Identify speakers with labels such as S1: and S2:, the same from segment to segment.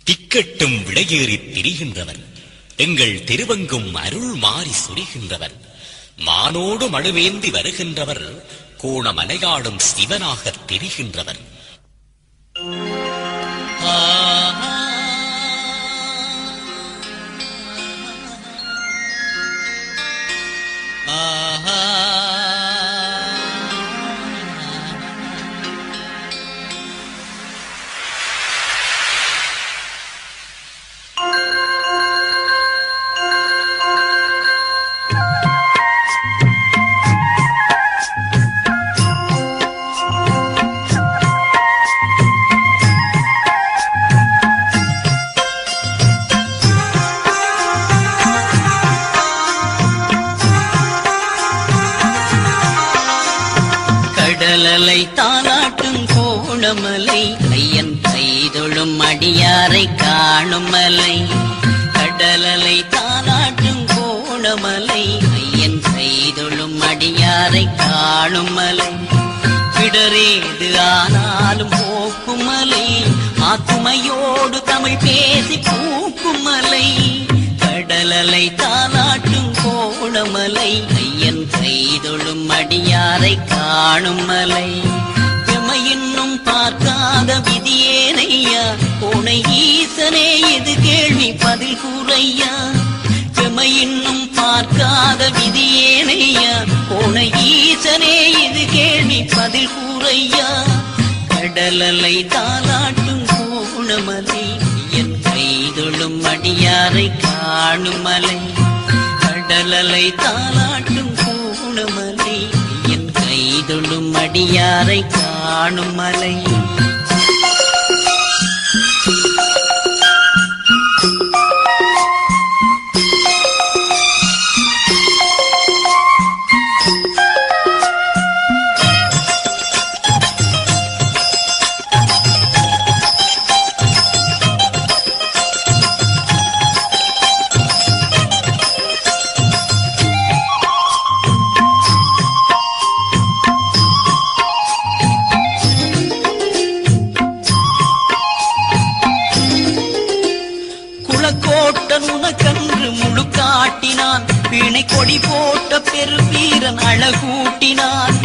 S1: திக்கட்டும் விடையேறித் திரிகின்றவர், எங்கள் திருவெங்கும் அருள் மாறி சுரிகின்றவர், மானோடு மழுவேந்தி வருகின்றவர், கோணமலையாடும் சிவனாகத் திரிகின்றவர்.
S2: கடலலை தாலாட்டும் கோணமலை, ஐயன் கைதொழும் அடியாரை காணும் மலை. கடலலை தாலாட்டும் கோணமலை, ஐயன் கைதொழும் அடியாரை காணும் மலை. பிடரேது ஆனாலும் போக்கும் மலை, ஆத்துமையோடு தமிழ் பேசி பூக்கும் மலை. கடலலை தாலாட்டும் கோணமலை, ஐயன் கைதொழும் அடியாரை காணும் மலை. எமையின்னும் பார்க்காத விதியேனையா, கோணை ஈசனே இது கேள்வி பதில் கூறையா. எமையின்னும் பார்க்காத விதியேனையா, கோணை ஈசனே இது கேள்வி பதில் கூறையா. கடலலை தாலாட்டும் கோணமலை, என் கைதொழும் அடியாரை காணும் மலை. கடலலை தாலாட்டும் கோணமலை, என் கைதொழும் அடியாரை காணும் மலை. உனக்கன்று முழு காட்டினான், பிணை கொடி போட்ட பெருவீரன் அழகூட்டினான்.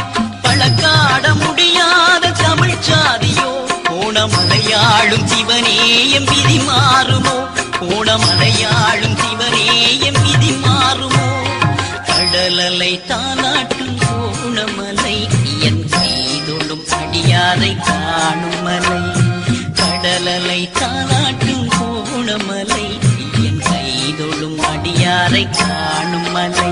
S2: பழக்காட முடியாத தமிழ் சாதியோ, கோணமலையாளும் சிவனேயம் விதி மாறுமோ. கோணமலையாளும் சிவனேயம் விதி மாறுமோ. கடலலை தாலாட்டும் கோணமலை, என் கைதொழும் அடியாரை காணும் மலை. கடலலை தாலாட்டும் கோணமலை, என் கைதொழும் அடியாரை காணும் மலை.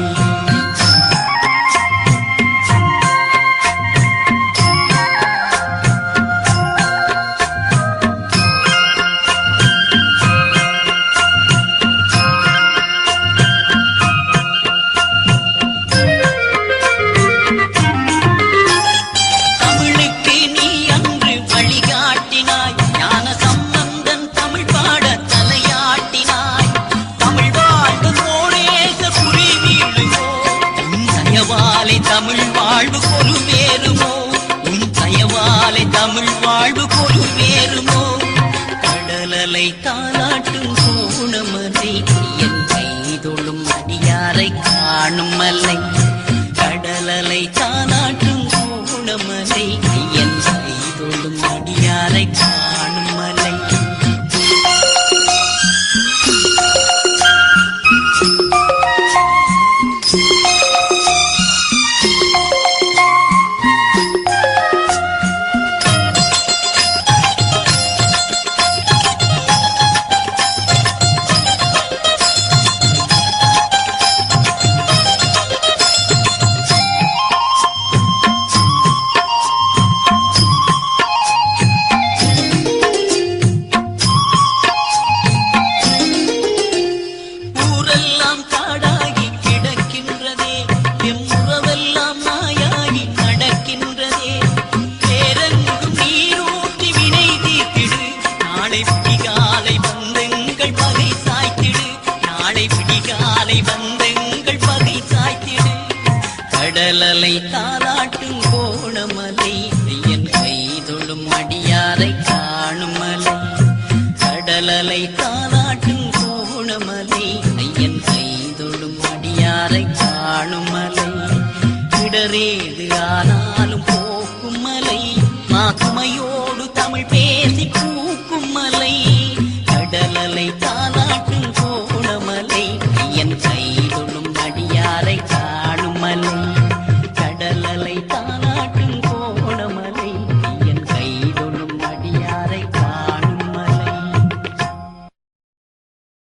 S2: தமிழுக்கு நீ அன்று வழிகாட்டினாய், ஞான சம்பந்தன் தமிழ் பாட தலையாட்டினாய். தமிழ் வாழ்வு கோணேச குறி வீழுமோ, உன் தயவாலை தமிழ் வாழ்வு கொலுவேறுமோ. உன் தயவாலை தமிழ் வாழ்வு கொலுவேறுமோ. கடலலை தாலாட்டும் கோணமலை, என் கைதொழும் அடியாரை காணும் மலை. கடலலை தாலாட்டும் கோணமலை, என் கைதொழும் அடியாரை காணும் மலை. கடலலை காலாட்டும் கோணமலை ஐயன் கைதொழும் அடியாரை காணும் மலை இடரேது ஆனாலும் போக்கும் மலை மாசுமையோடு தமிழ் பேசி